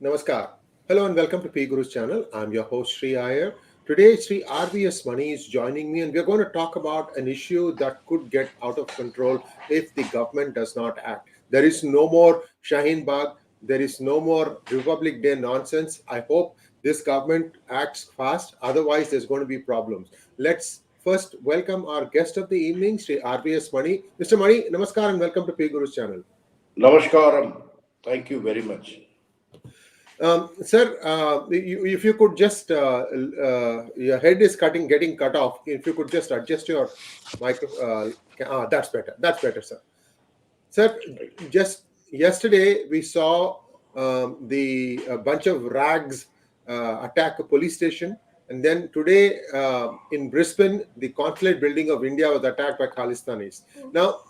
Namaskar. Hello and welcome to PGurus channel. I'm your host Sri Iyer. Today Sri RVS Money is joining me and we're going to talk about an issue that could get out of control if the government does not act. There is no more Shaheen Bagh. There is no more Republic Day nonsense. I hope this government acts fast. Otherwise, there's going to be problems. Let's first welcome our guest of the evening, Sri RVS Money. Mr. Money, namaskar and welcome to PGurus channel. Namaskaram. Thank you very much. Sir, if you could just, your head is getting cut off. If you could just adjust your micro, that's better. That's better, sir. Sir, just yesterday we saw the bunch of rags attack a police station, and then today in Brisbane, the consulate building of India was attacked by Khalistanis. Now,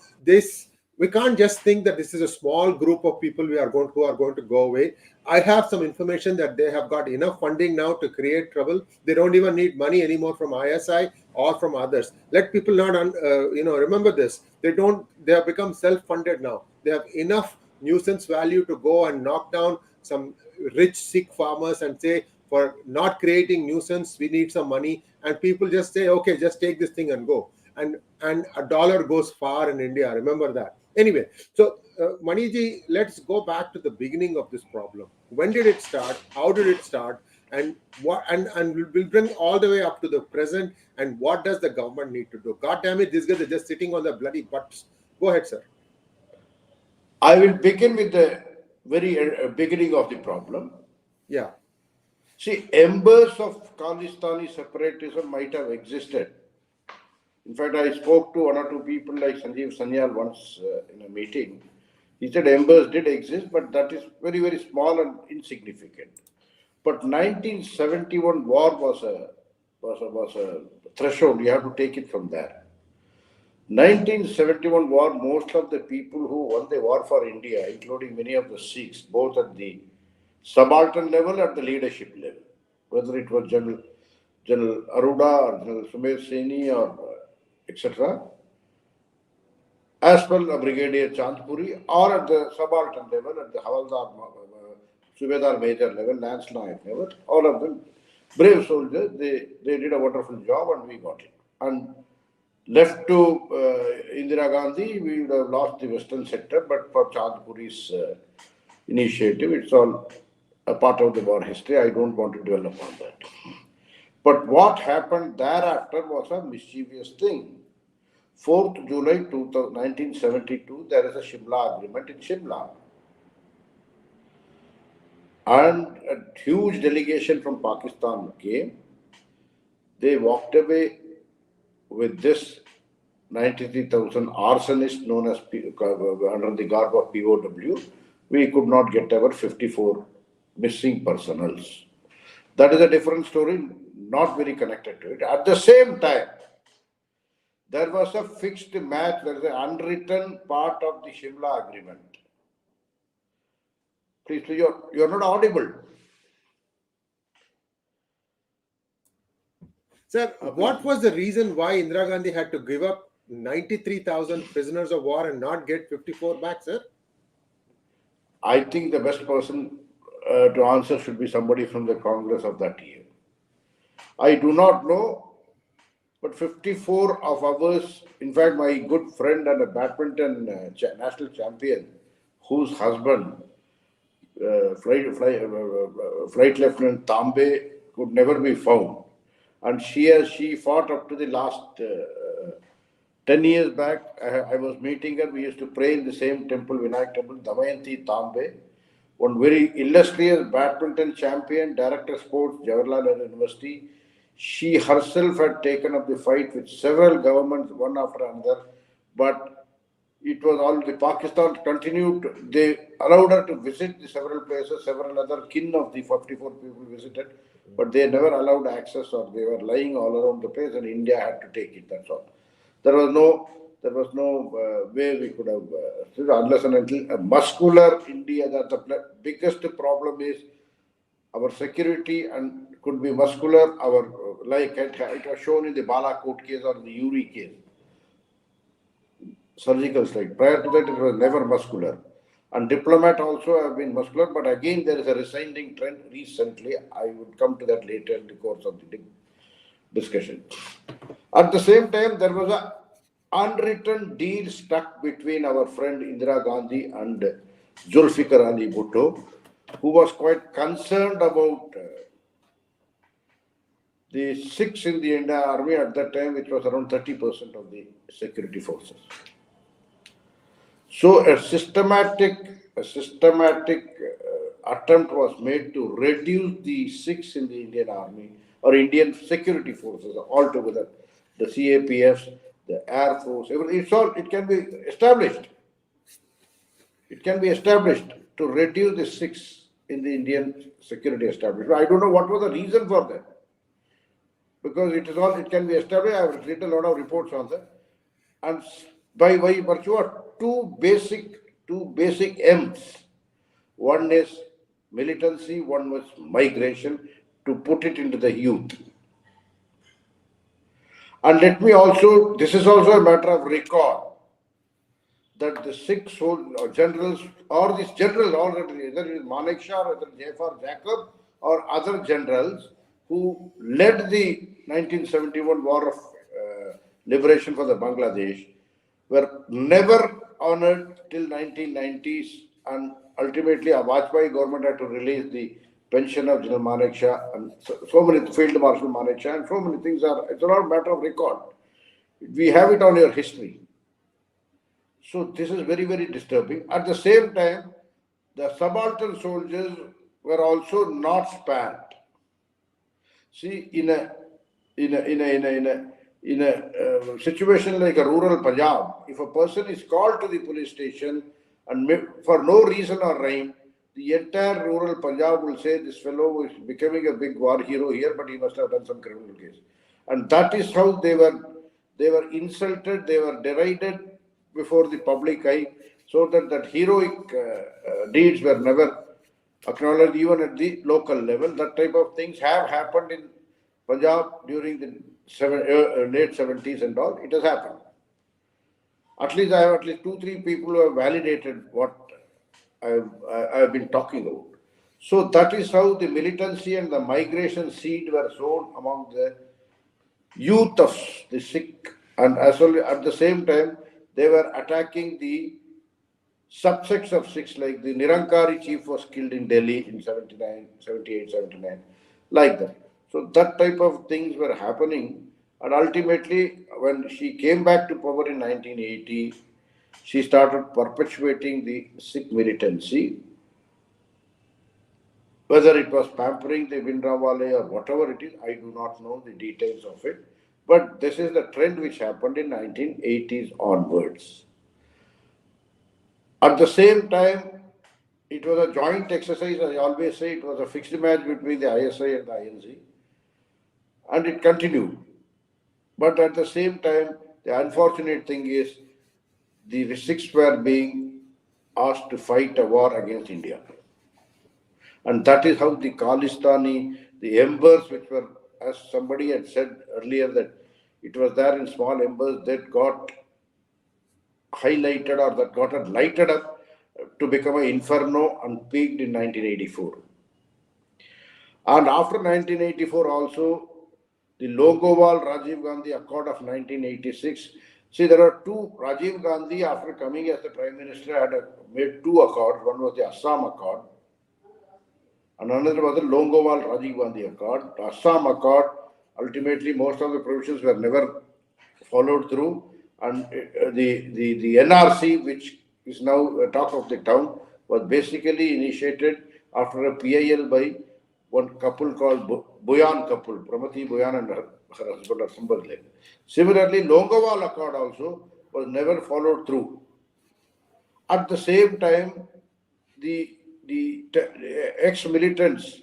we can't just think that this is a small group of people who are going to go away. I have some information that they have got enough funding now to create trouble. They don't even need money anymore from ISI or from others. Let people not, remember this. They have become self-funded now. They have enough nuisance value to go and knock down some rich Sikh farmers and say, for not creating nuisance, we need some money. And people just say, okay, just take this thing and go. And a dollar goes far in India. Remember that. Anyway, so Maniji, let's go back to the beginning of this problem. When did it start? How did it start? And what? And we'll bring all the way up to the present. And what does the government need to do? God damn it, these guys are just sitting on their bloody butts. Go ahead, sir. I will begin with the very beginning of the problem. Yeah. See, embers of Khalistani separatism might have existed. In fact, I spoke to one or two people like Sanjeev Sanyal once in a meeting. He said embers did exist, but that is very, very small and insignificant. But 1971 war was a threshold. You have to take it from there. 1971 war, most of the people who won the war for India, including many of the Sikhs, both at the subaltern level and at the leadership level, whether it was General Arruda or General Sumer Seni or etc., as well as Brigadier Chandpuri, or at the subaltern level, at the Havaldar, Subedar Major level, Lance Nayak level, all of them, brave soldiers, they did a wonderful job and we got it. And left to Indira Gandhi, we would have lost the western sector, but for Chandpuri's initiative, it's all a part of the war history. I don't want to dwell upon that. But what happened thereafter was a mischievous thing. 4th July 1972, there is a Shimla agreement in Shimla. And a huge delegation from Pakistan came. They walked away with this 93,000 arsonists known as under the garb of POW. We could not get our 54 missing personals. That is a different story, not very connected to it. At the same time, there was a fixed match, there is an unwritten part of the Shimla agreement. Please, you're not audible. Sir, what was the reason why Indira Gandhi had to give up 93,000 prisoners of war and not get 54 back, sir? I think the best person to answer should be somebody from the Congress of that year. I do not know, but 54 of ours, in fact, my good friend and a badminton national champion, whose husband, Flight Lieutenant Tambe, could never be found. And she fought up to the last 10 years back. I was meeting her. We used to pray in the same temple, Vinayak temple, Damayanti Tambe, one very illustrious badminton champion, director of sports, Jawaharlal University. She herself had taken up the fight with several governments, one after another, but it was all the Pakistan continued. They allowed her to visit the several places, several other kin of the 44 people visited, but they never allowed access, or they were lying all around the place, and India had to take it. That's all. There was no way we could have, unless and until a muscular India. That the biggest problem is our security and could be muscular. Like it was shown in the Balakot case or the Uri case, surgical strike. Prior to that, it was never muscular. And diplomat also have been muscular, but again there is a rescinding trend recently. I would come to that later in the course of the discussion. At the same time, there was a unwritten deal struck between our friend Indira Gandhi and Zulfikar Ali Bhutto, who was quite concerned about the Sikhs in the Indian army at that time, which was around 30% of the security forces. So a systematic attempt was made to reduce the Sikhs in the Indian army or Indian security forces altogether. The CAPS, the Air Force, it can be established. It can be established to reduce the Sikhs in the Indian security establishment. I don't know what was the reason for that. Because it can be established. I have written a lot of reports on that. And by virtue of two basic M's. One is militancy, one was migration, to put it into the youth. And this is also a matter of record, that the Sikh generals, or this general already, either it is Manek Shah or either J.F.R. Jacob or other generals who led the 1971 war of liberation for the Bangladesh, were never honored till 1990s, and ultimately a Vajpayee government had to release the pension of General Manek Shah and so many, Field Marshal Manek Shah, and so many things it's not a matter of record. We have it on your history. So this is very, very disturbing. At the same time, the subaltern soldiers were also not spared. See, in a situation like a rural Punjab, if a person is called to the police station and for no reason or rhyme, the entire rural Punjab will say this fellow is becoming a big war hero here, but he must have done some criminal case. And that is how they were insulted, they were derided before the public eye, so that heroic deeds were never acknowledged even at the local level. That type of things have happened in Punjab during the late 70s and all. It has happened. At least I have at least 2-3 people who have validated what I have been talking about. So that is how the militancy and the migration seed were sown among the youth of the Sikh, and as well at the same time they were attacking the subsects of Sikhs, like the Nirankari chief was killed in Delhi in 78, 79, like that. So that type of things were happening, and ultimately when she came back to power in 1980, she started perpetuating the Sikh militancy. Whether it was pampering the Bhindranwale or whatever it is, I do not know the details of it. But this is the trend which happened in 1980s onwards. At the same time, it was a joint exercise. I always say it was a fixed match between the ISI and the INC. And it continued. But at the same time, the unfortunate thing is the Sikhs were being asked to fight a war against India. And that is how the Khalistani, the embers which were, as somebody had said earlier, that it was there in small embers that got highlighted or that got lighted up to become an inferno and peaked in 1984. And after 1984 also, the Longowal Rajiv Gandhi Accord of 1986. See, there are two. Rajiv Gandhi, after coming as the Prime Minister, had made two accords. One was the Assam Accord, and another was the Longowal Rajiv Gandhi Accord. The Assam Accord, ultimately most of the provisions were never followed through, and the NRC, which is now a talk of the town, was basically initiated after a PIL by one couple called Boyan couple, Pramati Boyan and her husband or somebody like that. Similarly, Longowal Accord also was never followed through. At the same time, the ex-militants,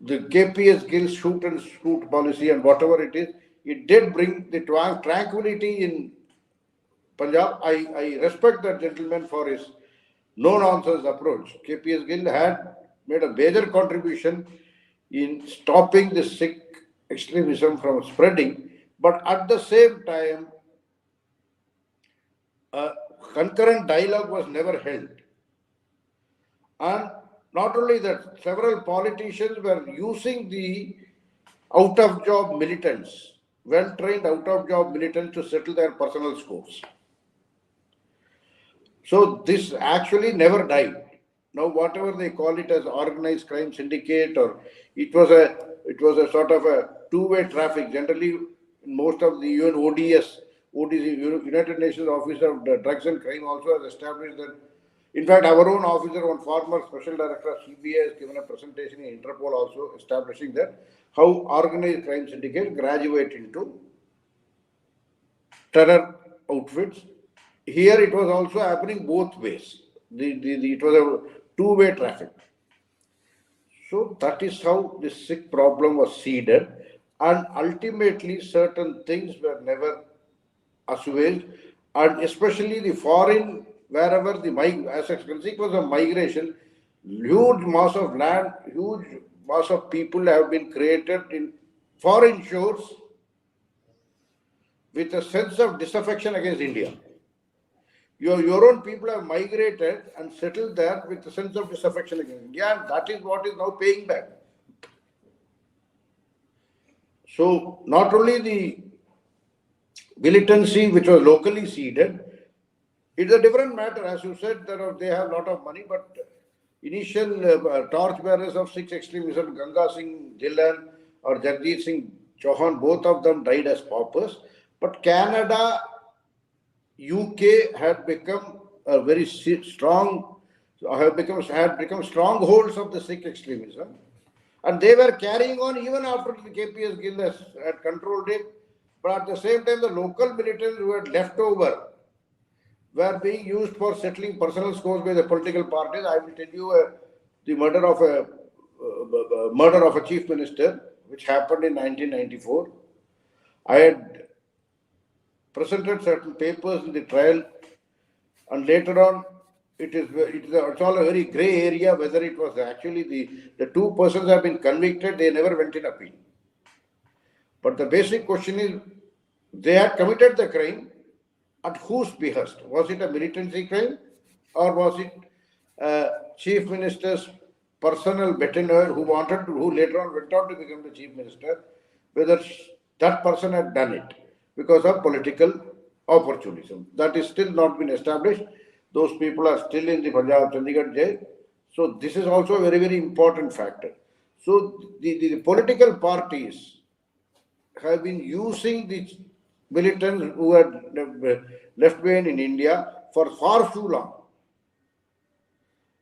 the KPS Gill shoot and scoot policy and whatever it is, it did bring the tranquility in Punjab. I respect that gentleman for his no-nonsense approach. KPS Gill had made a major contribution in stopping the Sikh extremism from spreading, but at the same time, concurrent dialogue was never held. And not only that, several politicians were using the out-of-job militants, well-trained out-of-job militants to settle their personal scores. So this actually never died. Now, whatever they call it as organized crime syndicate, or it was a sort of a two-way traffic. Generally, most of the UN ODS, United Nations Office of Drugs and Crime, also has established that. In fact, our own officer, one former special director of CBI, has given a presentation in Interpol also establishing that how organized crime syndicate graduate into terror outfits. Here it was also happening both ways. It was a two-way traffic. So that is how the Sikh problem was seeded, and ultimately certain things were never assuaged, and especially the foreign, wherever as a consequence of migration, huge mass of land, huge mass of people have been created in foreign shores with a sense of disaffection against India. Your own people have migrated and settled there with a sense of disaffection against India, and that is what is now paying back. So not only the militancy which was locally seeded, it's a different matter. As you said, they have a lot of money, but initial torchbearers of Sikh extremism, Ganga Singh Dhillon or 𝗤𝙧𝙤𝙬𝘀, both of them died as paupers. But Canada, UK had become a very strong, had become strongholds of the Sikh extremism, and they were carrying on even after the KPS Gill had controlled it. But at the same time, the local militants who had left over were being used for settling personal scores by the political parties. I will tell you the murder of a chief minister, which happened in 1994. I had presented certain papers in the trial, and later on, it's all a very grey area whether it was actually the two persons have been convicted. They never went in appeal. But the basic question is, they had committed the crime at whose behest? Was it a militancy crime, or was it chief minister's personal betrayer who later on went on to become the chief minister? Whether that person had done it because of political opportunism. That is still not been established. Those people are still in the Punjab Chandigarh jail. So this is also a very, very important factor. So the political parties have been using the militants who had left behind in India for far too long.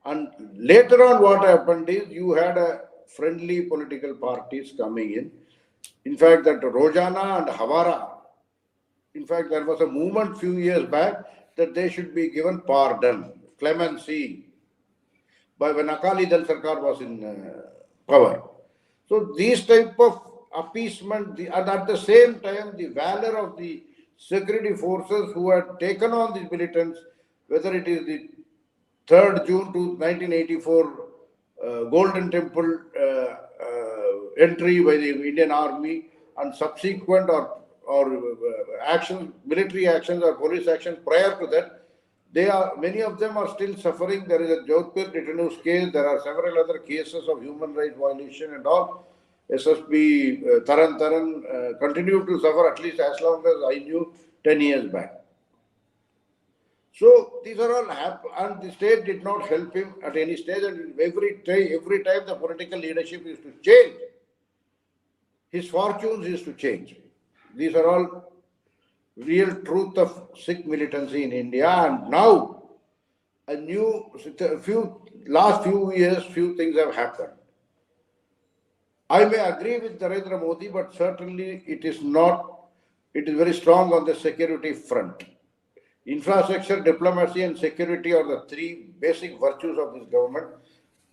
And later on what happened is you had a friendly political parties coming in. In fact, that Rojana and Havara, in fact, there was a movement few years back that they should be given pardon, clemency, by when Akali Dal Sarkar was in power. So these type of appeasement, and at the same time, the valor of the security forces who had taken on these militants, whether it is the 3rd June to 1984 Golden Temple entry by the Indian Army, and subsequent or actions, military actions or police actions prior to that, many of them are still suffering. There is a 𝗤𝙧𝙤𝘀𝑒𝑢 case. There are several other cases of human rights violation and all. SSB Taran continued to suffer at least as long as I knew 10 years back. So these are all happened, and the state did not help him at any stage. And every time the political leadership is to change, his fortunes is to change. These are all real truth of Sikh militancy in India. And now, last few years, few things have happened. I may agree with Narendra Modi, but certainly it is very strong on the security front. Infrastructure, diplomacy, and security are the three basic virtues of this government.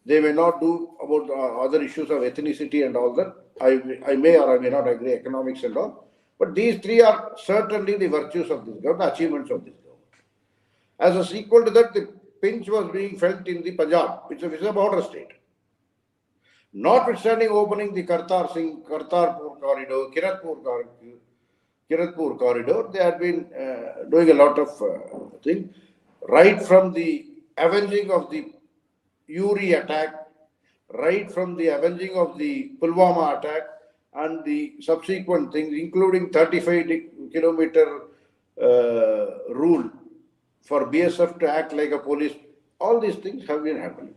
They may not do about other issues of ethnicity and all that. I may or I may not agree, economics and all. But these three are certainly the virtues of this government, the achievements of this government. As a sequel to that, the pinch was being felt in the Punjab, which is a border state. Notwithstanding opening the Kartarpur corridor, Kiratpur corridor, they had been doing a lot of things. right from the avenging of the Uri attack, right from the avenging of the Pulwama attack, and the subsequent things, including 35-kilometer rule for BSF to act like a police, all these things have been happening.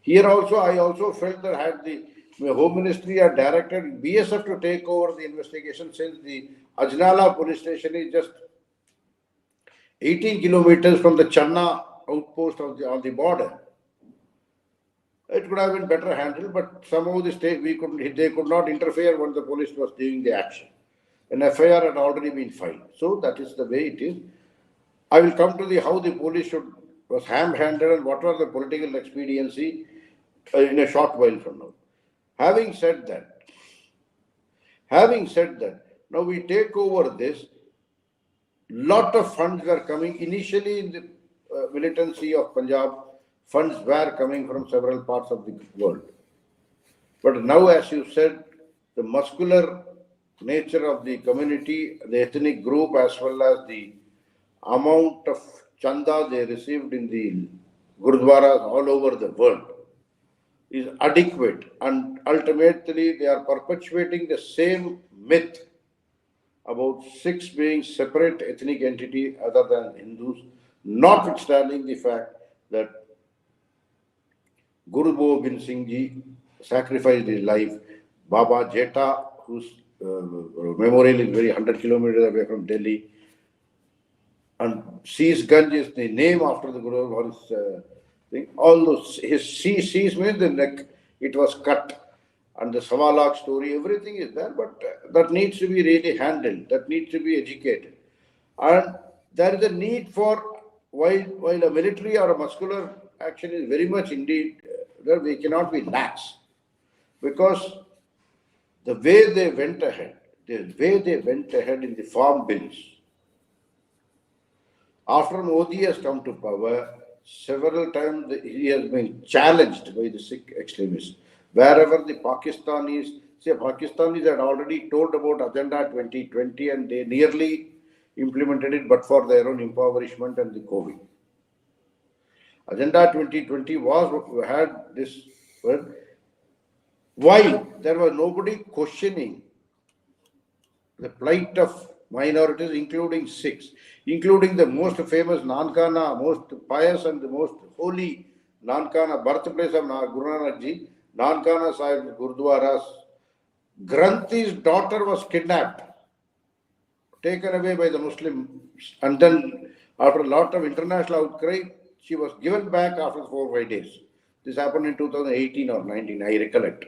Here also, I also felt that had the Home Ministry had directed BSF to take over the investigation, since the Ajnala police station is just 18 kilometers from the Channa outpost on the border. It could have been better handled, but somehow the state they could not interfere when the police was doing the action. An FIR had already been filed, so that is the way it is. I will come to the how the police was ham-handed and what was the political expediency in a short while from now. Having said that, now we take over this. Lot of funds were coming initially in the militancy of Punjab. Funds were coming from several parts of the world. But now, as you said, the muscular nature of the community, the ethnic group, as well as the amount of chanda they received in the gurudwaras all over the world is adequate. And ultimately, they are perpetuating the same myth about Sikhs being separate ethnic entity other than Hindus, notwithstanding the fact that Guru Gobind Singh Ji sacrificed his life. Baba Jeta, whose memorial is very 100 kilometers away from Delhi, and 𝙒𝙗𝙦 is the name after the Guru or his thing. All those, his 𝙒𝙗 means the neck, it was cut. And the Savalak story, everything is there, but that needs to be really handled, that needs to be educated. And there is a need for, while a military or a muscular action is very much indeed, there we cannot be lax. Because the way they went ahead in the farm bills, after Modi has come to power, several times he has been challenged by the Sikh extremists. Wherever the Pakistanis had already told about Agenda 2020 and they nearly implemented it, but for their own impoverishment and the COVID. Agenda 2020 had this, while there was nobody questioning the plight of minorities, including Sikhs, including the most famous Nankana, most pious and the most holy Nankana, birthplace of Guru Nanak Ji, Nankana Sahib Gurudwaras. Granti's daughter was kidnapped, taken away by the Muslims, and then after a lot of international outcry, she was given back after 4 or 5 days. This happened in 2018 or 19, I recollect.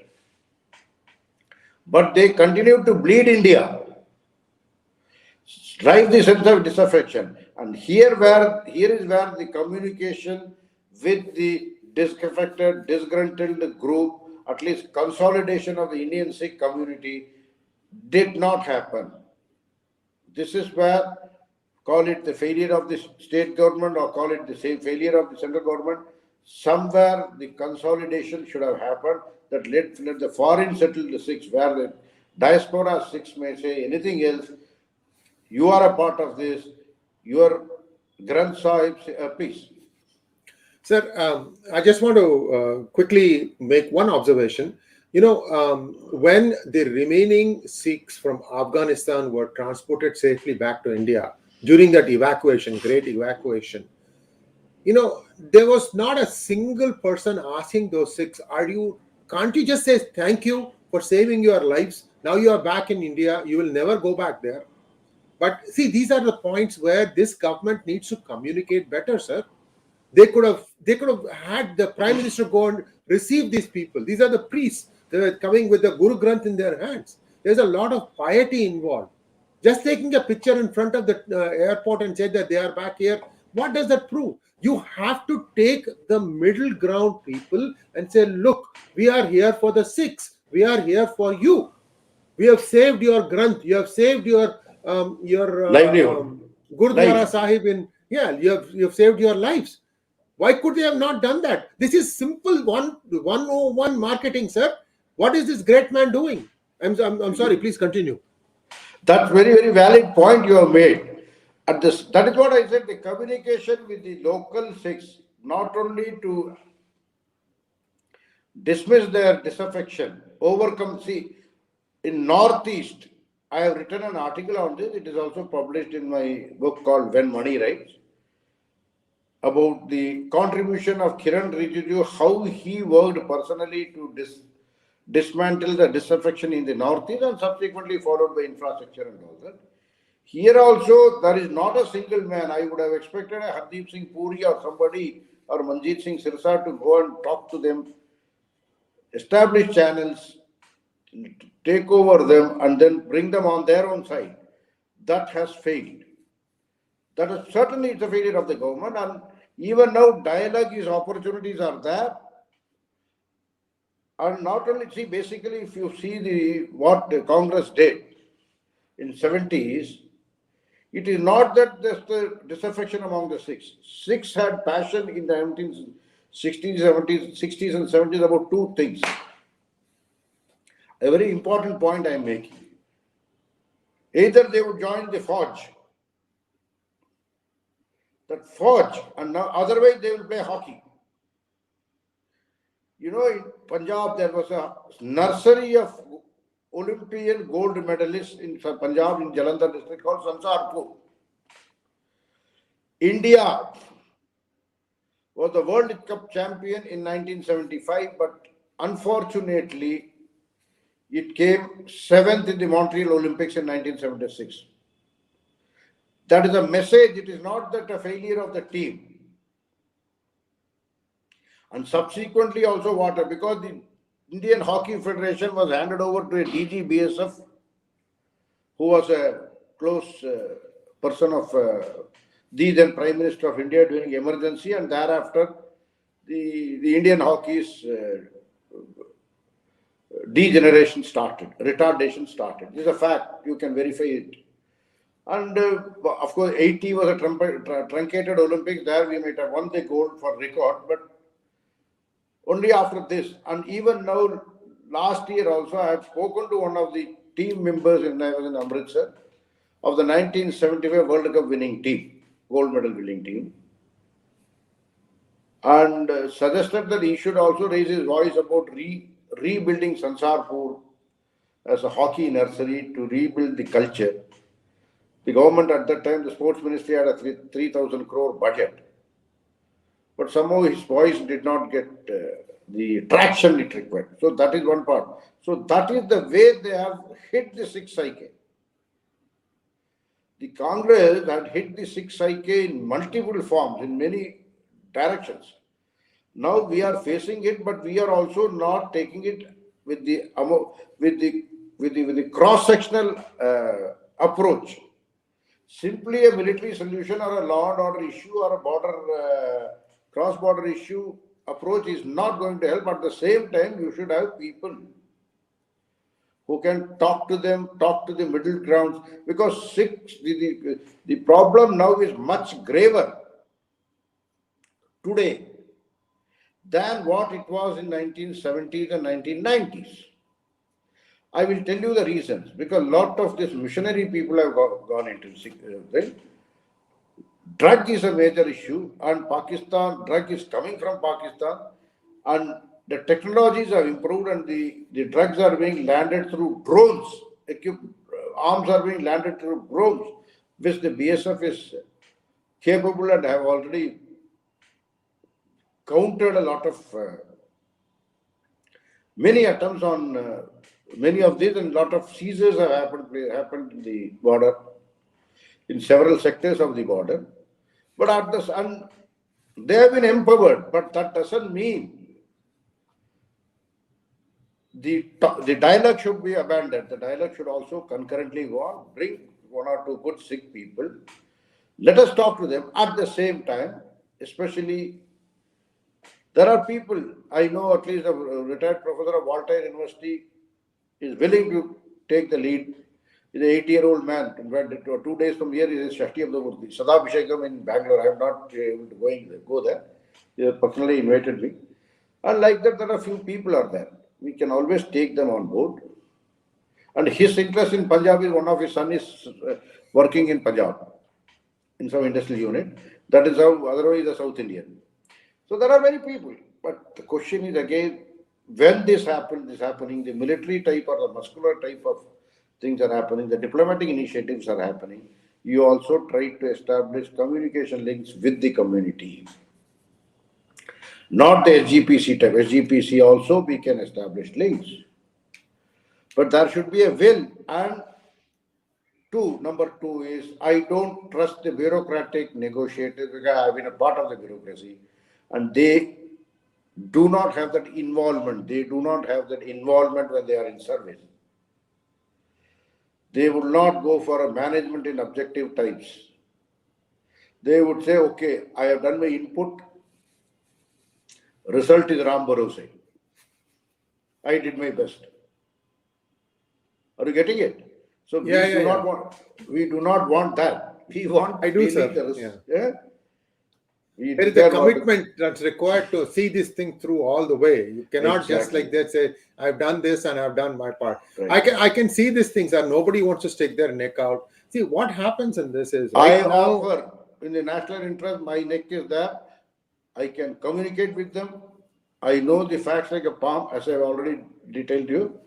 But they continued to bleed India, drive the sense of disaffection. And here is where the communication with the disaffected, disgruntled group, at least consolidation of the Indian Sikh community, did not happen. This is where, call it the failure of the state government or call it the same failure of the central government, somewhere the consolidation should have happened that let the foreign settle the Sikhs, where the diaspora Sikhs may say anything else. You are a part of this. Your Granth Sahib, please. Sir, I just want to quickly make one observation. When the remaining Sikhs from Afghanistan were transported safely back to India during that great evacuation, there was not a single person asking those Sikhs, can't you just say thank you for saving your lives? Now you are back in India. You will never go back there. But see, these are the points where this government needs to communicate better, sir. They could have had the Prime Minister go and receive these people. These are the priests. They were coming with the Guru Granth in their hands. There's a lot of piety involved. Just taking a picture in front of the airport and say that they are back here, what does that prove? You have to take the middle ground people and say, look, we are here for the Sikhs. We are here for you. We have saved your Granth. You have saved your Gurudwara Sahib you have saved your lives. Why could they have not done that? This is simple 101 marketing, sir. What is this great man doing? I'm sorry, please continue. That's very, very valid point you have made. at this, that is what I said, the communication with the local Sikhs, not only to dismiss their disaffection, overcome. See, in Northeast, I have written an article on this. It is also published in my book called When Money Writes, about the contribution of Kiran Rijiju, how he worked personally to dismantle the disaffection in the Northeast and subsequently followed by infrastructure and all that. Here also, there is not a single man. I would have expected a Hardeep Singh Puri or somebody or Manjeet Singh Sirsa to go and talk to them, establish channels, take over them, and then bring them on their own side. That has failed. That is certainly it's a failure of the government, and even now dialogue is, opportunities are there. And not only, see, basically if you see what the Congress did in 70s, it is not that there's the disaffection among the Sikhs. Sikhs had passion in the 1960s, 70s, 60s and 70s about two things. A very important point I am making. Either they would join the Fauj, and now otherwise they will play hockey. You know, in Punjab there was a nursery of Olympian gold medalists in Punjab, in Jalandhar district, called Sansarpur. India was the World Cup champion in 1975, but unfortunately it came 7th in the Montreal Olympics in 1976. That is a message. It is not that a failure of the team. And subsequently also what? Because the Indian Hockey Federation was handed over to a DG BSF, who was a close person of the then Prime Minister of India during emergency, and thereafter the Indian hockey's degeneration started, retardation started. This is a fact, you can verify it. And of course, 80 was a truncated Olympics. There we might have won the gold for record, but only after this. And even now, last year also, I have spoken to one of the team members when I was in Amritsar of the 1975 World Cup winning team, gold medal winning team, and suggested that he should also raise his voice about rebuilding Sansarpur as a hockey nursery to rebuild the culture. The government at that time, the sports ministry, had a 3,000 crore budget. But somehow his voice did not get the traction it required. So that is one part. So that is the way they have hit the Sikh psyche. The Congress had hit the Sikh psyche in multiple forms, in many directions. Now we are facing it, but we are also not taking it with the cross-sectional approach. Simply a military solution or a law and order issue or a border cross-border issue approach is not going to help. At the same time, you should have people who can talk to them, talk to the middle grounds, because the problem now is much graver today than what it was in 1970s and 1990s. I will tell you the reasons, because a lot of these missionary people have gone into this. Drug is a major issue, and Pakistan, drug is coming from Pakistan, and the technologies have improved, and the drugs are being landed through drones. Arms are being landed through drones, which the BSF is capable and have already countered a lot of many attempts on many of these, and a lot of seizures have happened in the border, in several sectors of the border. But at this, and they have been empowered, but that doesn't mean the dialogue should be abandoned. The dialogue should also concurrently go on, bring one or two good Sikh people. Let us talk to them at the same time, especially there are people, I know at least a retired professor of Voltaire University is willing to take the lead. He's an 80-year-old man. In fact, 2 days from here is Shashti of the Murti. Sadabhishekam in Bangalore. I am not able to go there. He has personally invited me. And like that, there are a few people are there. We can always take them on board. And his interest in Punjab is one of his son is working in Punjab. in some industrial unit. That is how, otherwise the South Indian. So there are many people. But the question is again, when this happening, the military type or the muscular type of things are happening, the diplomatic initiatives are happening, you also try to establish communication links with the community. Not the SGPC type. SGPC also we can establish links. But there should be a will. And number two is, I don't trust the bureaucratic negotiators because I have been a part of the bureaucracy and they do not have that involvement. They do not have that involvement when they are in service. They would not go for a management in objective types. They would say, okay, I have done my input. Result is Ram Bharose. I did my best. Are you getting it? So we do not want that. We want I do, sir. There is a commitment that's required to see this thing through all the way. You cannot just like that say, I've done this and I've done my part. Right. I can see these things and nobody wants to stick their neck out. See, what happens in this is I offer in the national interest, my neck is there. I can communicate with them. I know the facts like a palm, as I've already detailed you.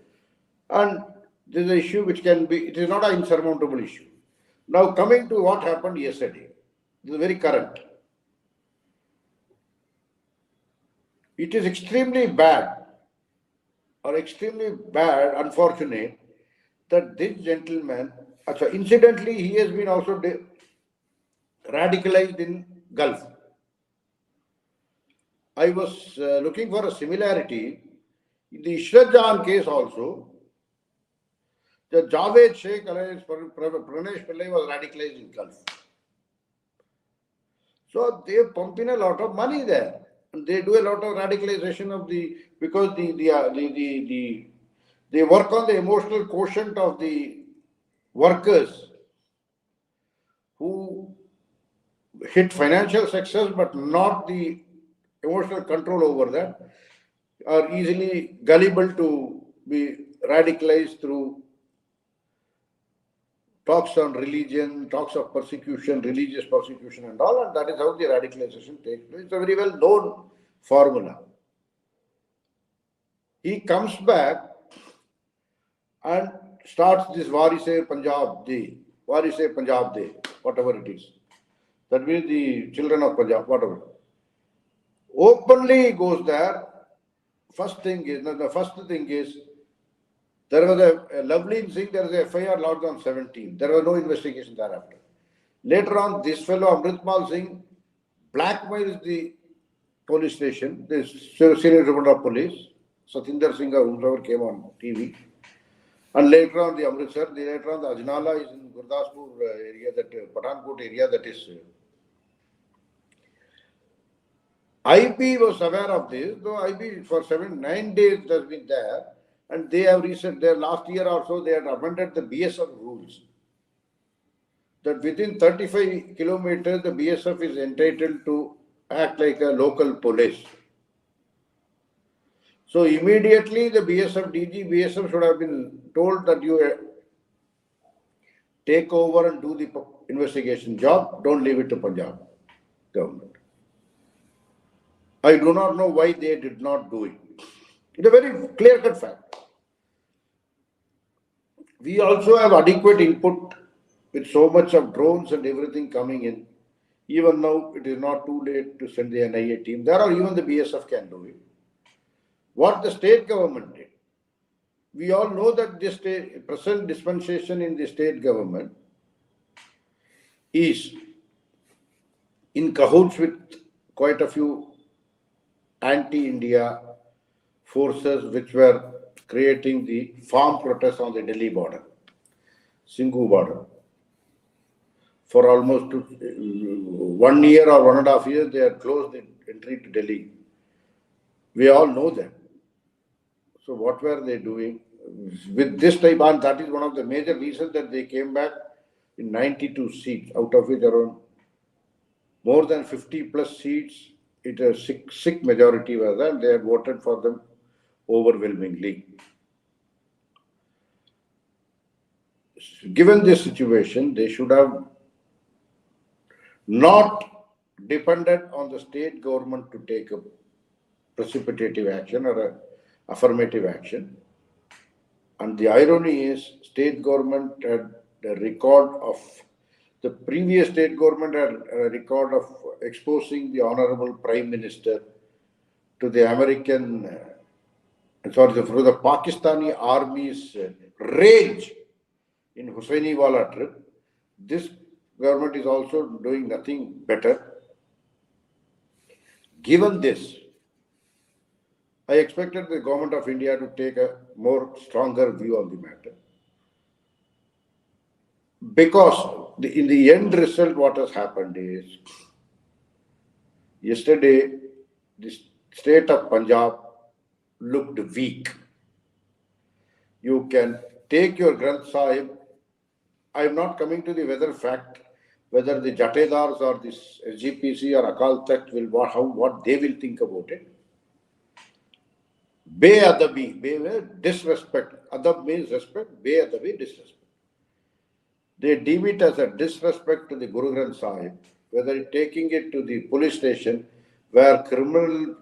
And this is an issue which can be, it is not an insurmountable issue. Now coming to what happened yesterday, this is very current. It is extremely bad or extremely bad, unfortunate, that this gentleman, incidentally, he has been also radicalized in Gulf. I was looking for a similarity. In the 𝙒𝙧𝙤𝙦 case also, the 𝗤𝙧𝙤𝙬 alias Pranesh Pillai was radicalized in Gulf. So they pump in a lot of money there. And they do a lot of radicalization of because they work on the emotional quotient of the workers who hit financial success but not the emotional control over that, are easily gullible to be radicalized through talks on religion, talks of persecution, religious persecution and all, and that is how the radicalization takes place. It's a very well known formula. He comes back and starts this Punjab Day, whatever it is. That means the children of Punjab, whatever. Openly goes there. The first thing is, there was a lovely thing, there was a FIR lodged on 17. There was no investigation thereafter. Later on, this fellow, Amritpal Singh, blackmails the police station, the senior superintendent of police, Satinder Singh or whoever came on TV. And later on, the Ajnala is in Gurdaspur area, that Pathankot area, that is. IB was aware of this, though IB for 9 days has been there. And they have last year or so, they had amended the BSF rules. That within 35 kilometers, the BSF is entitled to act like a local police. So immediately the DG BSF should have been told that you take over and do the investigation job, don't leave it to Punjab government. I do not know why they did not do it. It's a very clear-cut fact. We also have adequate input with so much of drones and everything coming in. Even now, it is not too late to send the NIA team there, or even the BSF can do it. What the state government did, we all know that this present dispensation in the state government is in cahoots with quite a few anti-India forces which were creating the farm protests on the Delhi border, Singhu border. For almost 1 year or 1.5 years, they had closed the entry to Delhi. We all know that. So what were they doing? With this type, and that is one of the major reasons that they came back in 92 seats, out of which around more than 50 plus seats, it a Sikh majority was there, and they had voted for them overwhelmingly. Given this situation, they should have not dependent on the state government to take a precipitative action or a affirmative action. And the irony is, state government had a record of, the previous state government had a record of exposing the Honorable Prime Minister to the American, through the Pakistani army's range in Hussainiwala trip. This government is also doing nothing better. Given this, I expected the government of India to take a more stronger view on the matter. Because in the end result, what has happened is, yesterday, the state of Punjab looked weak. You can take your Granth Sahib. I am not coming to the whether the Jatedars or this SGPC or Akal Takht will what they will think about it. Be-adabi, disrespect. Adab means respect, be-adabi, disrespect. They deem it as a disrespect to the Guru Granth Sahib, whether taking it to the police station where criminal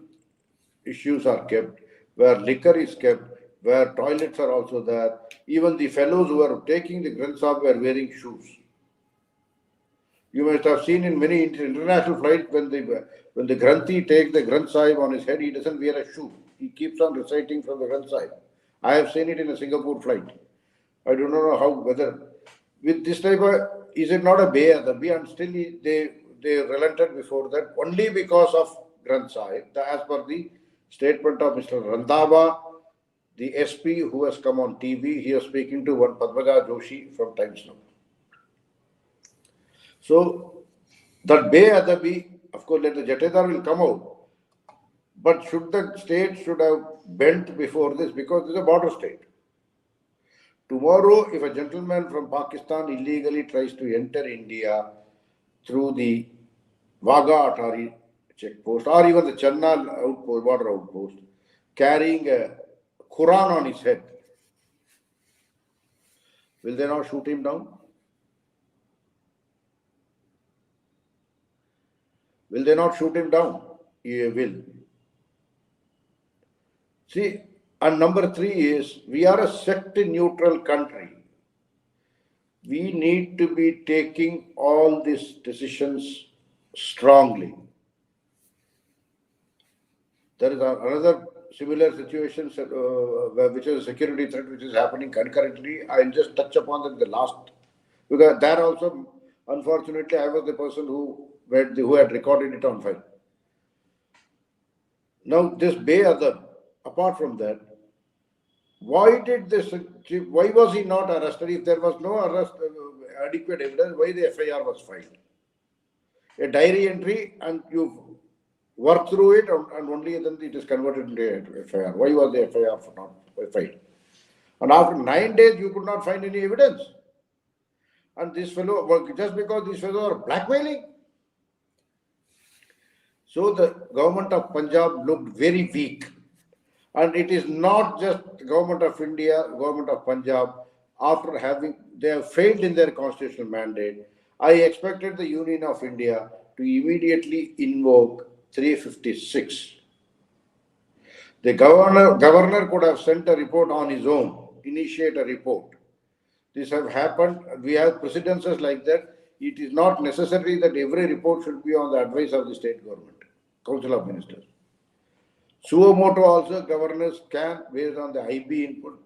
issues are kept, where liquor is kept, where toilets are also there. Even the fellows who are taking the Granth Sahib were wearing shoes. You must have seen in many international flights when the Granthi takes the Granth Sahib on his head, he doesn't wear a shoe. He keeps on reciting from the Granth Sahib. I have seen it in a Singapore flight. I do not know how, whether with this type of, is it not a be-adabi, and still they relented before that only because of Granth Sahib. As per the statement of Mr. Randhawa, the SP who has come on TV, he was speaking to one Padmaja Joshi from Times Now. So, that be-adabi, of course, let the Jatedar will come out. But the state should have bent before this, because this is a border state. Tomorrow, if a gentleman from Pakistan illegally tries to enter India through the Wagah Atari checkpost or even the Channa outpost, border outpost, carrying a Quran on his head, will they not shoot him down? Will they not shoot him down? He will. See, and number 3 is, we are a sect-neutral country. We need to be taking all these decisions strongly. There is another similar situation, which is a security threat, which is happening concurrently. I'll just touch upon that the last, because there also, unfortunately, I was the person who had recorded it on file. Now, this be-adab, apart from that, why was he not arrested? If there was no adequate evidence, why the FIR was filed? A diary entry, and you work through it, and only then it is converted into a FIR. Why was the FIR not filed? And after 9 days, you could not find any evidence. And this fellow, just because these fellows are blackmailing. So the government of Punjab looked very weak. And it is not just the government of India, government of Punjab, they have failed in their constitutional mandate. I expected the Union of India to immediately invoke 356. The governor could have sent a report on his own, initiate a report. This have happened. We have precedences like that. It is not necessary that every report should be on the advice of the state government, Council of Ministers. Suo motu also, governors can, based on the IB input,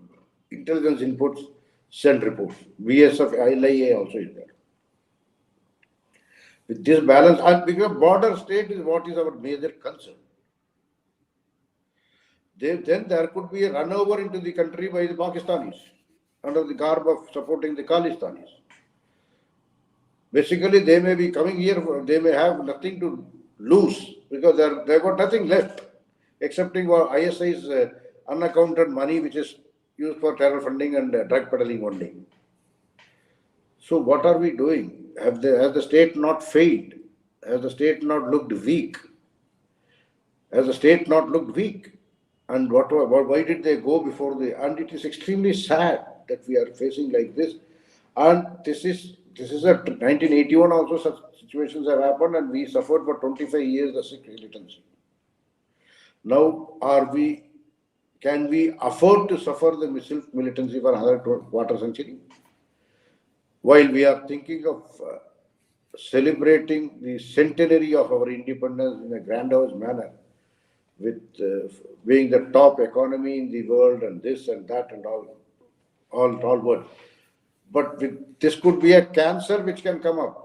intelligence inputs, send reports. VSF, ILIA also is there. With this balance, and because border state is what is our major concern. Then there could be a run over into the country by the Pakistanis under the garb of supporting the Khalistanis. Basically, they may be coming here, they may have nothing to lose because they've got nothing left, excepting ISI's unaccounted money, which is used for terror funding and drug peddling only. So what are we doing? Has the state not failed? Has the state not looked weak? Has the state not looked weak? And why did they go before and it is extremely sad that we are facing like this. And this is a 1981 also such situations have happened, and we suffered for 25 years the Sikh militancy. Now, can we afford to suffer the Sikh militancy for another quarter century? While we are thinking of celebrating the centenary of our independence in a grandiose manner, with being the top economy in the world and this and that and all what. But this could be a cancer which can come up.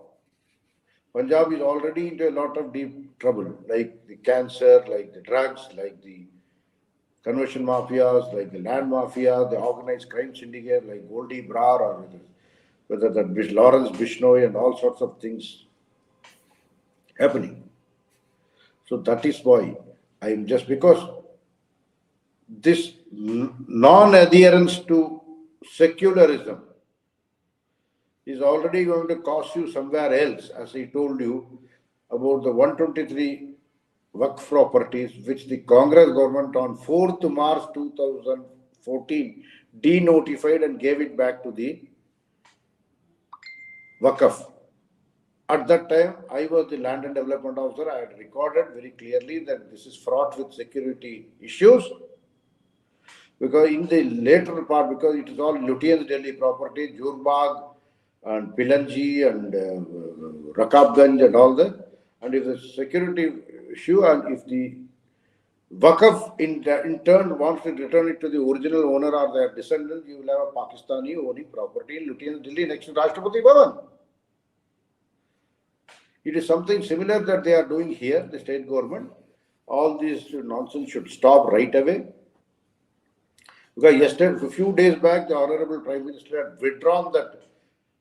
Punjab is already into a lot of deep trouble, like the cancer, like the drugs, like the conversion mafias, like the land mafia, the organized crime syndicate, like Goldie Brar, or whether that Lawrence Bishnoi and all sorts of things happening. So that is why I'm just, because this non-adherence to secularism is already going to cost you somewhere else, as I told you about the 123 Waqf properties, which the Congress government on 4th March 2014 denotified and gave it back to the Waqf. At that time, I was the land and development officer. I had recorded very clearly that this is fraught with security issues, because in the later part, because it is all Lutyens Delhi property, Jurbagh and Pilanji and Rakabganj and all that, and if the security issue, and if the Waqf in turn wants to return it to the original owner or their descendants, you will have a Pakistani owning property in Lutyens Delhi next to Rashtrapati Bhavan. It is something similar that they are doing here, the state government. All this nonsense should stop right away. Because yesterday, a few days back, the Honorable Prime Minister had withdrawn that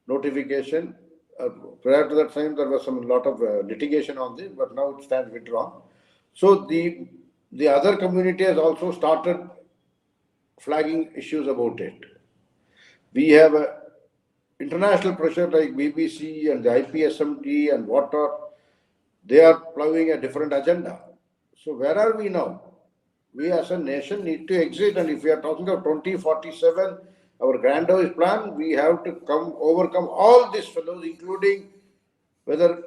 notification. Prior to that time, there was some lot of litigation on this, but now it stands withdrawn. So the other community has also started flagging issues about it. We have a international pressure like BBC and the IPSMT and whatnot. They are ploughing a different agenda. So where are we now? We as a nation need to exit, and if we are talking of 2047, our grandiose plan, we have to overcome all these fellows, including whether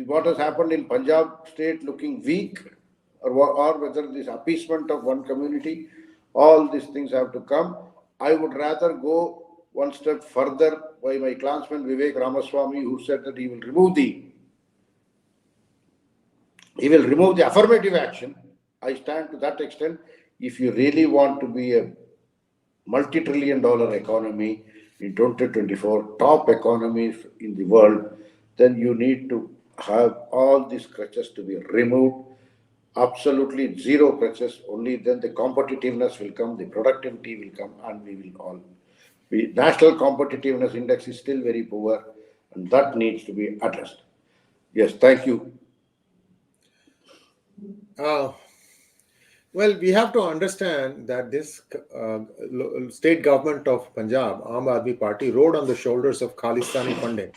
what has happened in Punjab state looking weak, or whether this appeasement of one community, all these things have to come. I would rather go one step further by my clansman Vivek Ramaswamy, who said that he will remove the affirmative action. I stand to that extent. If you really want to be a multi-trillion-dollar economy in 2024, top economies in the world, then you need to have all these crutches to be removed. Absolutely zero crutches. Only then the competitiveness will come, the productivity will come, and we will all. National competitiveness index is still very poor, and that needs to be addressed. Yes, thank you. Well, we have to understand that this state government of Punjab, Aam Aadmi Party, rode on the shoulders of Khalistani funding.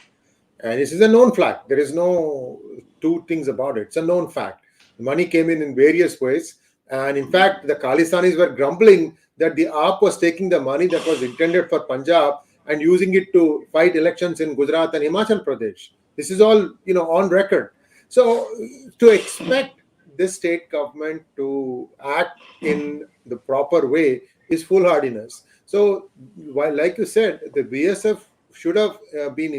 And this is a known fact. There is no two things about it. It's a known fact. The money came in various ways. And in fact, the Khalistanis were grumbling that the AAP was taking the money that was intended for Punjab and using it to fight elections in Gujarat and Himachal Pradesh. This is all, on record. So to expect this state government to act in the proper way is foolhardiness. So while, like you said, the BSF should have been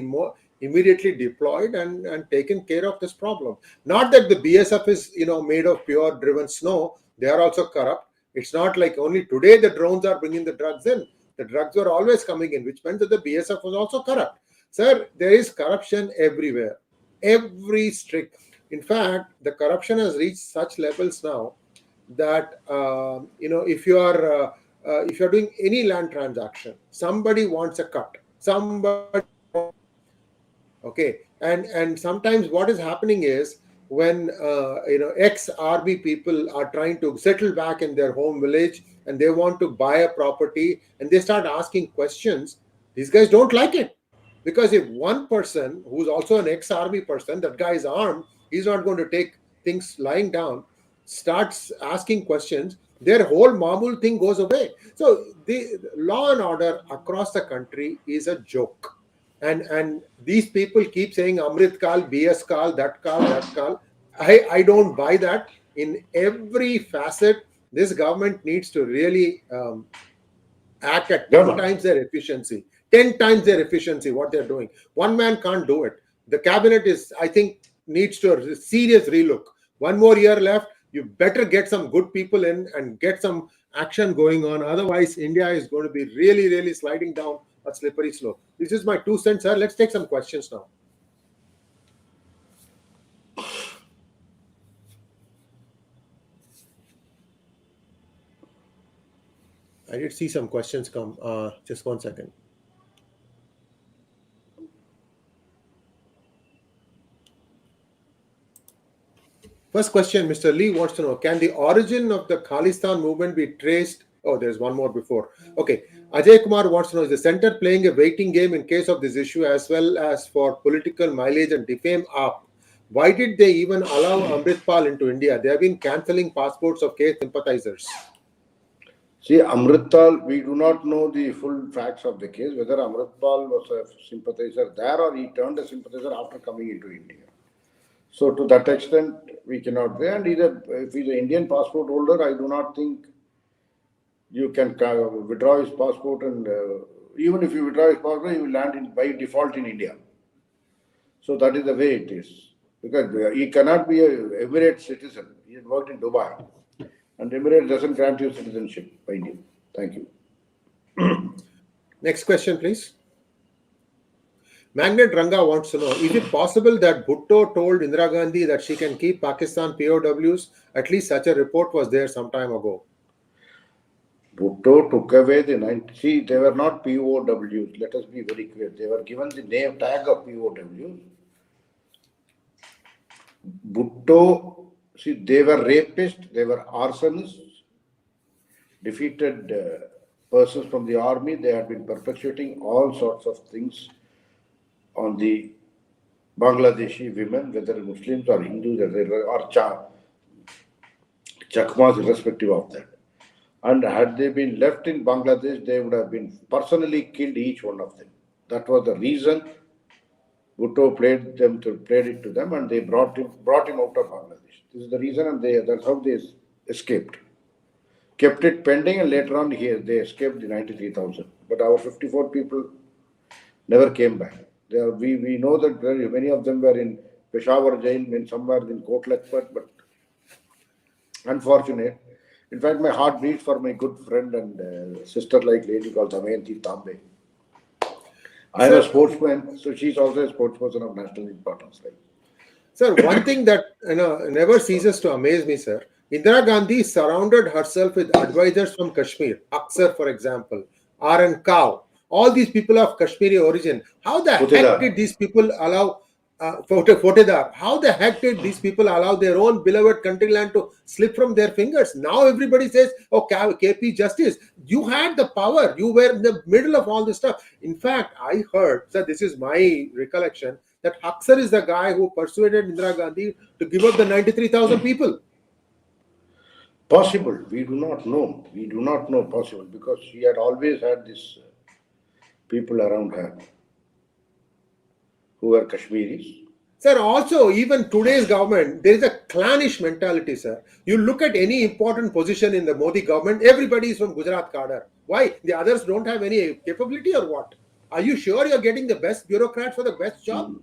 immediately deployed and taken care of this problem. Not that the BSF is, made of pure driven snow. They are also corrupt. It's not like only today the drones are bringing the drugs in. The drugs were always coming in, which meant that the BSF was also corrupt. Sir, there is corruption everywhere. Every street. In fact, the corruption has reached such levels now that if you are doing any land transaction, somebody wants a cut. Okay, and sometimes what is happening is when ex-RB people are trying to settle back in their home village and they want to buy a property and they start asking questions, these guys don't like it. Because if one person who's also an ex-RB person, that guy is armed, he's not going to take things lying down, starts asking questions, their whole mamul thing goes away. So the law and order across the country is a joke. and these people keep saying Amrit Kal, BS Kal, that Kal, that Kal. I don't buy that. In every facet, this government needs to really act at 10 times their efficiency. 10 times their efficiency, what they're doing. One man can't do it. The cabinet is, I think, needs to a serious relook. One more year left. You better get some good people in and get some action going on. Otherwise, India is going to be really, really sliding down a slippery slope. This is my 2 cents, sir. Let's take some questions now. I did see some questions come. Just 1 second. First question, Mr. Lee wants to know, can the origin of the Khalistan movement be traced? Oh, there's one more before. Okay. Ajay Kumar wants to know, is the center playing a waiting game in case of this issue as well as for political mileage and defame AAP? Why did they even allow Amritpal into India? They have been cancelling passports of K sympathizers. See, Amritpal, we do not know the full facts of the case, whether Amritpal was a sympathizer there or he turned a sympathizer after coming into India. So to that extent, we cannot say. And if he's an Indian passport holder, I do not think you can withdraw his passport, and even if you withdraw his passport, he will land by default in India. So that is the way it is. Because he cannot be an Emirates citizen. He had worked in Dubai. And Emirates doesn't grant you citizenship by India. Thank you. Next question, please. Magnet Ranga wants to know, is it possible that Bhutto told Indira Gandhi that she can keep Pakistan POWs? At least such a report was there some time ago. Bhutto took away the 90. See, they were not POWs. Let us be very clear. They were given the name tag of POWs. Bhutto, see, they were rapists, they were arsonists, defeated persons from the army. They had been perpetuating all sorts of things on the Bangladeshi women, whether Muslims or Hindus or Chakmas, irrespective of that. And had they been left in Bangladesh, they would have been personally killed, each one of them. That was the reason Bhutto played it to them, and they brought him out of Bangladesh. This is the reason, and that's how they escaped. Kept it pending, and later on they escaped the 93,000. But our 54 people never came back. We know that very many of them were in Peshawar jail, and some were in Kot Lakhpat, but unfortunate. In fact, my heart beats for my good friend and sister-like lady called Damayanti Tambe. I am a sportsman, so she's also a sportsperson of national importance. Right? Sir, one thing that never ceases to amaze me, sir. Indira Gandhi surrounded herself with advisors from Kashmir. Aksar, for example, R.N. Kaur. All these people of Kashmiri origin. How the heck did these people allow Fotedar? How the heck did these people allow their own beloved countryland to slip from their fingers? Now everybody says, oh, KP Justice. You had the power. You were in the middle of all this stuff. In fact, I heard, sir, this is my recollection, that Aksar is the guy who persuaded Indira Gandhi to give up the 93,000 people. Possible. We do not know. We do not know possible, because she had always had this people around her who were Kashmiris. Sir, also, even today's government, there is a clannish mentality, sir. You look at any important position in the Modi government, everybody is from Gujarat cadre. Why? The others don't have any capability or what? Are you sure you're getting the best bureaucrat for the best job?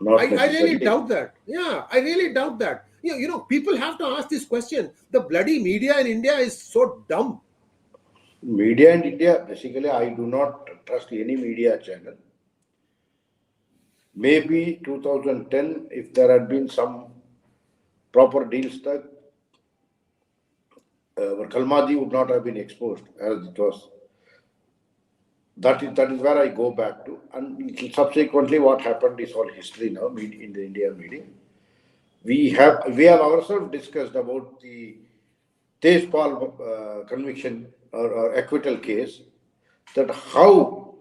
I really doubt that. Yeah, I really doubt that. You know, people have to ask this question. The bloody media in India is so dumb. Media in India, basically, I do not trust any media channel. Maybe 2010, if there had been some proper deal stuck, Kalmadi would not have been exposed as it was. That is where I go back to. And subsequently, what happened is all history now in the Indian media. We have ourselves discussed about the Tejpal conviction or acquittal case, that how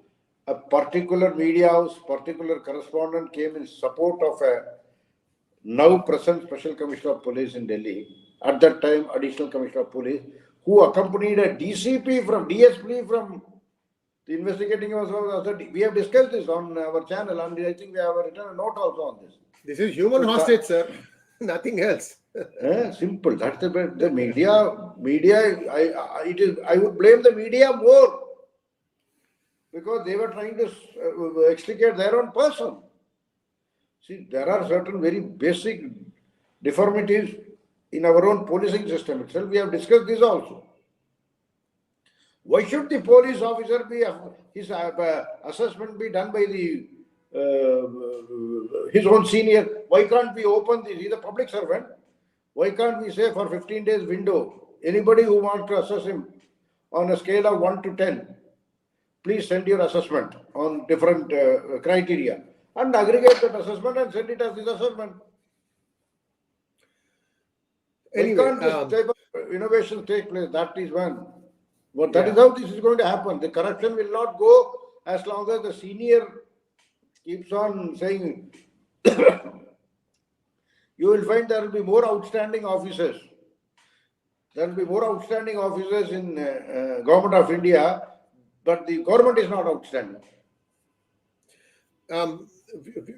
a particular media house, particular correspondent came in support of a now present Special Commissioner of Police in Delhi, at that time Additional Commissioner of Police, who accompanied a DSP from The investigating was we have discussed this on our channel, and I think we have written a note also on this. This is human hostage, sir. Nothing else. Simple. That's the media. I would blame the media more because they were trying to extricate their own person. See, there are certain very basic deformities in our own policing system itself. We have discussed this also. Why should the police officer his assessment be done by his own senior? Why can't we open this? He's a public servant. Why can't we say for 15 days window, anybody who wants to assess him on a scale of 1 to 10, please send your assessment on different criteria and aggregate that assessment and send it as this assessment. Anyway, why can't this type of innovations take place? That is one. But that is how this is going to happen. The corruption will not go as long as the senior keeps on saying. You will find there will be more outstanding officers. There will be more outstanding officers in Government of India, but the government is not outstanding.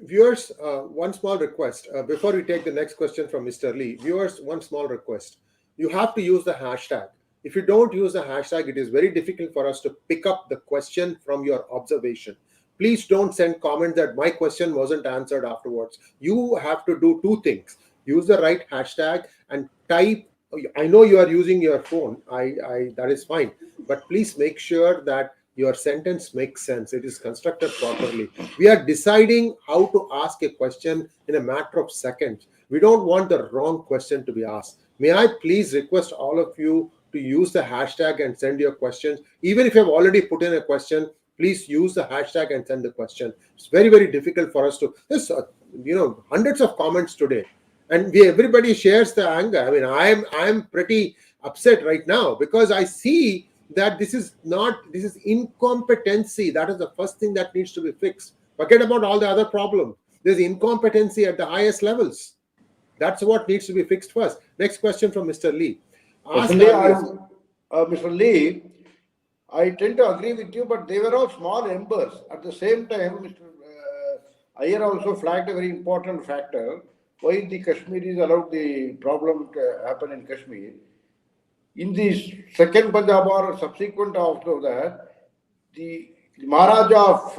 Viewers, one small request. Before we take the next question from Mr. Lee, viewers, one small request. You have to use the hashtag. If you don't use the hashtag, it is very difficult for us to pick up the question from your observation. Please don't send comments that my question wasn't answered afterwards. You have to do two things. Use the right hashtag and type. I know you are using your phone. That is fine. But please make sure that your sentence makes sense. It is constructed properly. We are deciding how to ask a question in a matter of seconds. We don't want the wrong question to be asked. May I please request all of you to use the hashtag and send your questions. Even if you have already put in a question, please use the hashtag and send the question. It's very, very difficult for us to. There's hundreds of comments today, and everybody shares the anger. I mean, I'm pretty upset right now because I see that this is incompetency. That is the first thing that needs to be fixed. Forget about all the other problems. There's incompetency at the highest levels. That's what needs to be fixed first. Next question from Mr. Lee. Mr. Lee, I tend to agree with you, but they were all small embers. At the same time, Mr. Iyer also flagged a very important factor. Why the Kashmiris allowed the problem to happen in Kashmir. In the second Punjab or subsequent after that, the Maharaja of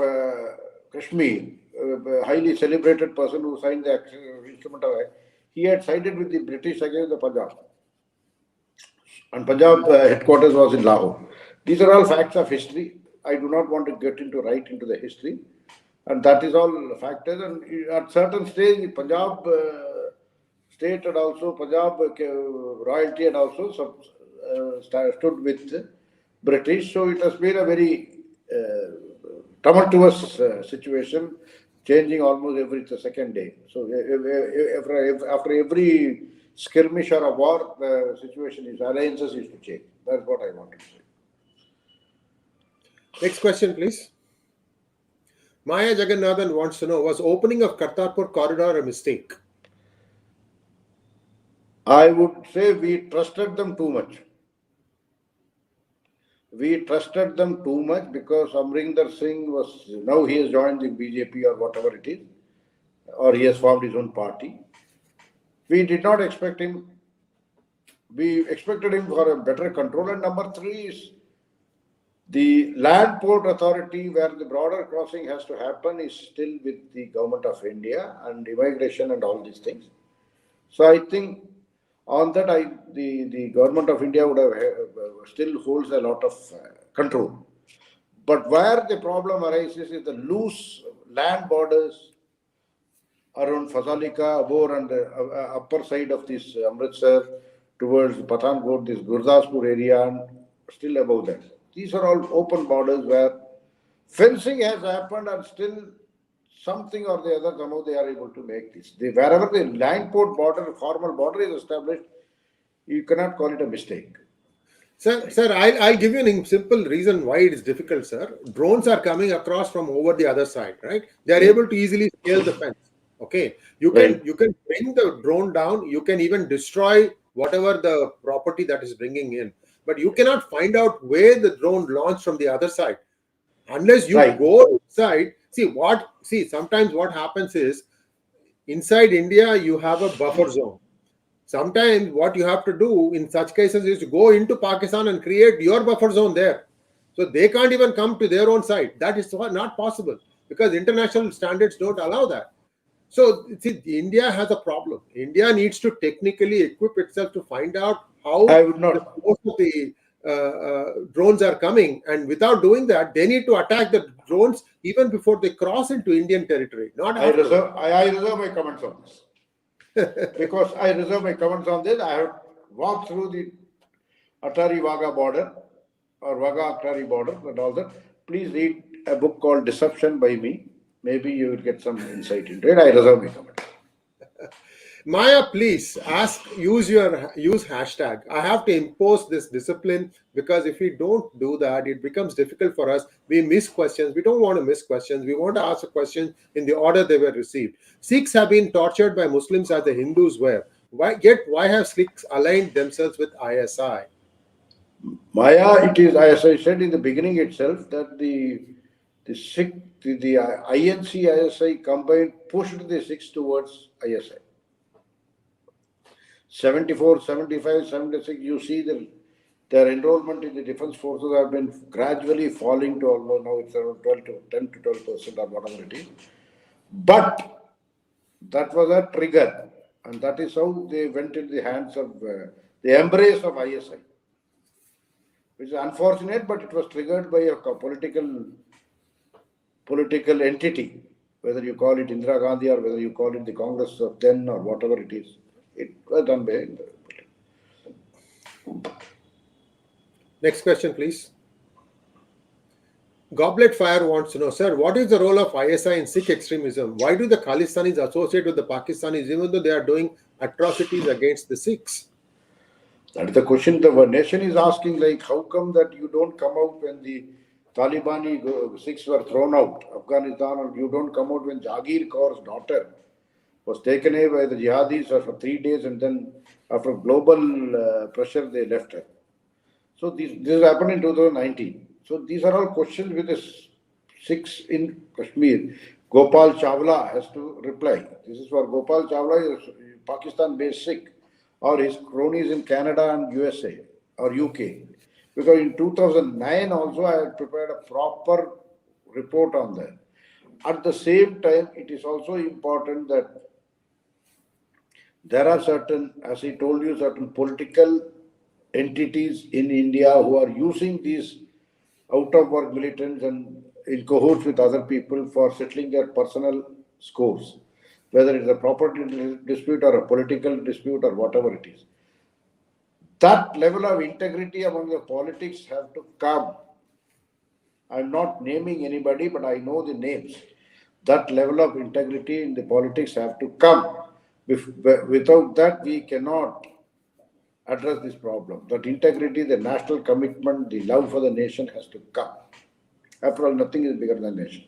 Kashmir, a highly celebrated person who signed the instrument of act, he had sided with the British against the Punjab. And Punjab headquarters was in Lahore. These are all facts of history. I do not want to get into the history. And that is all factors. And at certain stage, Punjab state and also Punjab royalty and also stood with British. So it has been a very tumultuous situation, changing almost every second day. So after every skirmish or a war, the situation is, alliances used to change. That's what I wanted to say. Next question, please. Maya Jagannathan wants to know, was opening of Kartarpur corridor a mistake? I would say we trusted them too much. We trusted them too much because Amrinder Singh now he has joined the BJP or whatever it is, or he has formed his own party. We did not expect him. We expected him for a better control. And number three is the land port authority where the border crossing has to happen is still with the Government of India and immigration and all these things. So I think on that the Government of India would have still holds a lot of control. But where the problem arises is the loose land borders around Fazalika, Abor and the upper side of this Amritsar towards Pathankot, this Gurdaspur area and still above that. These are all open borders where fencing has happened and still something or the other, somehow they are able to make this. Wherever the land port border, formal border is established, you cannot call it a mistake. Sir, I'll give you a simple reason why it is difficult, sir. Drones are coming across from over the other side, right? They are able to easily scale the fence. Okay, you can bring the drone down. You can even destroy whatever the property that is bringing in, but you cannot find out where the drone launched from the other side. Unless you Right. go inside, sometimes what happens is, inside India, you have a buffer zone. Sometimes what you have to do in such cases is to go into Pakistan and create your buffer zone there. So they can't even come to their own side. That is not possible because international standards don't allow that. So see, India has a problem. India needs to technically equip itself to find out I how would the not. most of the drones are coming, and without doing that, they need to attack the drones even before they cross into Indian territory, not after. I reserve my comments on this. Because I reserve my comments on this. I have walked through the Atari Wagah border or Wagah Atari border and all that. Please read a book called Deception by me. Maybe you will get some insight into it. I reserve my comments. Maya, please use hashtag. I have to impose this discipline because if we don't do that, it becomes difficult for us. We miss questions. We don't want to miss questions. We want to ask a question in the order they were received. Sikhs have been tortured by Muslims as the Hindus were. Why have Sikhs aligned themselves with ISI? Maya, it is, as I said in the beginning itself, that the Sikh, the INC ISI combined pushed the Sikhs towards ISI. 74, 75, 76, you see their enrollment in the defense forces have been gradually falling to almost now it's around 10 to 12% or whatever it is. But that was a trigger, and that is how they went into the hands of the embrace of ISI, which is unfortunate, but it was triggered by a political entity, whether you call it Indira Gandhi or whether you call it the Congress of then or whatever it is. It was done by. Next question, please. Goblet Fire wants to know, sir, what is the role of ISI in Sikh extremism? Why do the Khalistanis associate with the Pakistanis even though they are doing atrocities against the Sikhs? That is the question the nation is asking, like, how come that you don't come out when the Talibani Sikhs were thrown out, Afghanistan, or you don't come out when Jagir Kaur's daughter was taken away by the jihadis for 3 days and then after global pressure they left her. So this happened in 2019. So these are all questions with the Sikhs in Kashmir. Gopal Chawla has to reply. This is for Gopal Chawla, Pakistan-based Sikh, or his cronies in Canada and USA or UK. Because in 2009 also I had prepared a proper report on that. At the same time, it is also important that there are certain, as I told you, certain political entities in India who are using these out-of-work militants and in cahoots with other people for settling their personal scores, whether it's a property dispute or a political dispute or whatever it is. That level of integrity among the politics have to come. I'm not naming anybody, but I know the names. That level of integrity in the politics have to come. Without that, we cannot address this problem. That integrity, the national commitment, the love for the nation has to come. After all, nothing is bigger than nation.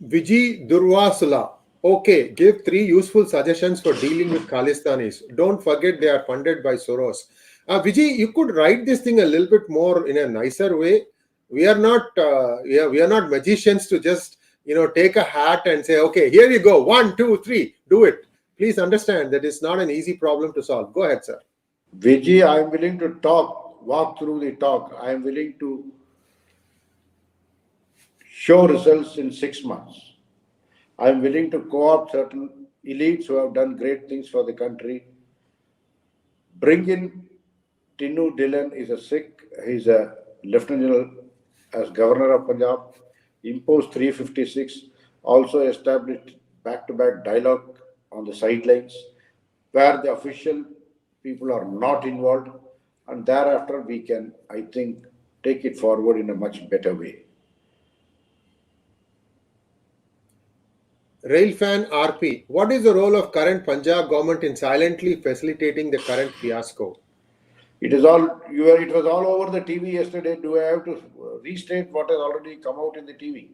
Vijay Durvasula. Okay, give 3 useful suggestions for dealing with Khalistanis. Don't forget they are funded by Soros. Vijay, you could write this thing a little bit more in a nicer way. We are not magicians to just take a hat and say, okay, here you go, 1, 2, 3, do it. Please understand that it's not an easy problem to solve. Go ahead, sir. Vijay, I am willing to walk through the talk. I am willing to show results in 6 months. I am willing to co-opt certain elites who have done great things for the country. Bring in Tinu Dillon is a Sikh. He's a Lieutenant General as Governor of Punjab. Imposed 356. Also established back-to-back dialogue on the sidelines where the official people are not involved. And thereafter we can, I think, take it forward in a much better way. Railfan RP, what is the role of current Punjab government in silently facilitating the current fiasco? It was all over the TV yesterday. Do I have to restate what has already come out in the TV?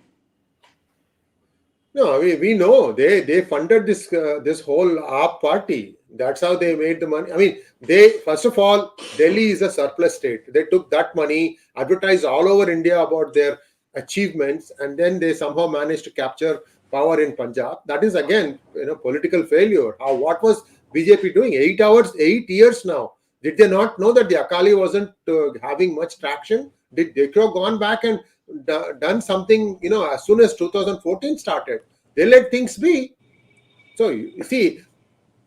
No, we know they funded this whole AAP party. That's how they made the money. I mean, they, first of all, Delhi is a surplus state. They took that money, advertised all over India about their achievements, and then they somehow managed to capture power in Punjab. That is again, political failure. What was BJP doing? 8 years now. Did they not know that the Akali wasn't having much traction? Did they have gone back and done something, as soon as 2014 started? They let things be. So you see,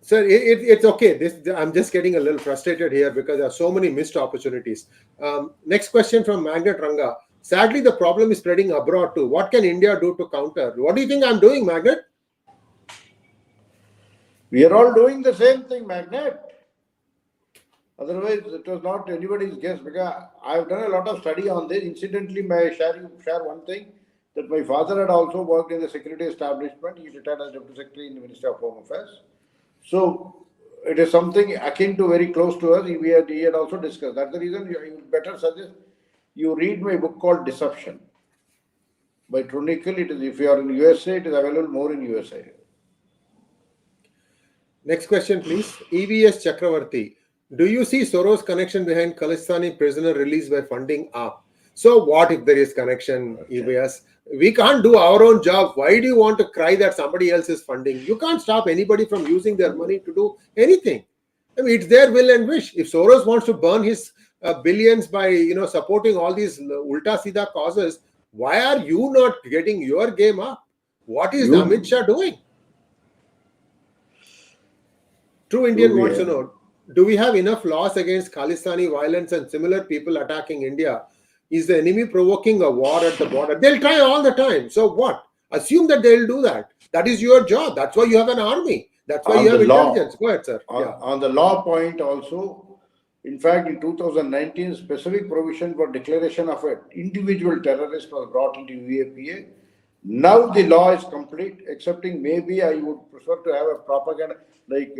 sir, it's okay. I'm just getting a little frustrated here because there are so many missed opportunities. Next question from Magnet Ranga. Sadly, the problem is spreading abroad too. What can India do to counter? What do you think I'm doing, Magnet? We are all doing the same thing, Magnet. Otherwise, it was not anybody's guess, because I've done a lot of study on this. Incidentally, may I share one thing, that my father had also worked in the security establishment. He retired as Deputy Secretary in the Ministry of Home Affairs. So it is something akin to, very close to us. He had also discussed. That's the reason you better suggest you read my book called Deception by Trunicle. It is, if you are in USA, it is available more in USA. Next question, please. EVS Chakravarti. Do you see Soros connection behind Khalistani prisoner release by funding up? So what if there is connection, EVS? We can't do our own job. Why do you want to cry that somebody else is funding? You can't stop anybody from using their money to do anything. I mean, it's their will and wish. If Soros wants to burn his billions by supporting all these ulta-sida causes, why are you not getting your game up? What is Amit Shah doing? True Indian wants to know, do we have enough laws against Khalistani violence and similar people attacking India? Is the enemy provoking a war at the border? They'll try all the time. So what? Assume that they'll do that. That is your job. That's why you have an army. That's why you have intelligence. Go ahead, sir. On the law point also, in fact, in 2019, specific provision for declaration of an individual terrorist was brought into UAPA. Now the law is complete, excepting maybe I would prefer to have a propaganda, like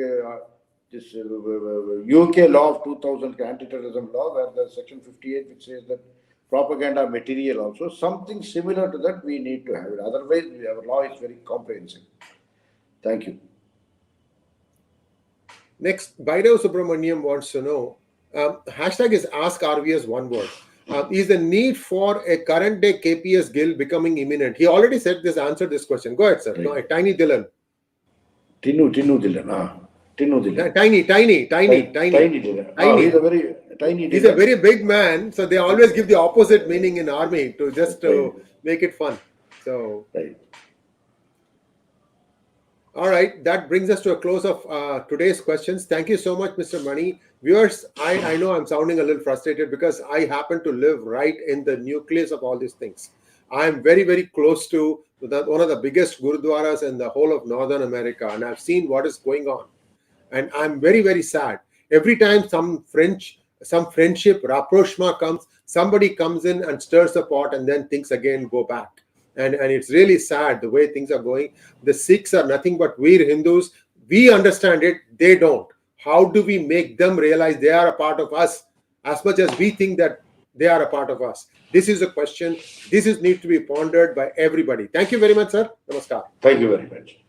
this UK law of 2000, anti-terrorism law, where there's section 58 which says that propaganda material also, something similar to that we need to have it. Otherwise, our law is very comprehensive. Thank you. Next, Bhairav Subramaniam wants to know, hashtag is Ask RVS one word. Is the need for a current day KPS Gill becoming imminent? He already said this, answered this question. Go ahead, sir. Right. No, Tiny Dylan. Tinu Dylan. Tinu Dylan. Tiny Dylan. Tiny. He's a very tiny Dylan. He's a very big man, so they always give the opposite meaning in army to just make it fun. So, right. All right, that brings us to a close of today's questions. Thank you so much, Mr. Mani. Viewers, I know I'm sounding a little frustrated because I happen to live right in the nucleus of all these things. I'm very, very close to one of the biggest gurudwaras in the whole of Northern America, and I've seen what is going on. And I'm very, very sad. Every time some friendship, rapprochement comes, somebody comes in and stirs the pot, and then things again go back. And it's really sad the way things are going. The Sikhs are nothing but we're Hindus. We understand it. They don't. How do we make them realize they are a part of us as much as we think that they are a part of us? This is a question. This needs to be pondered by everybody. Thank you very much, sir. Namaskar. Thank you very much.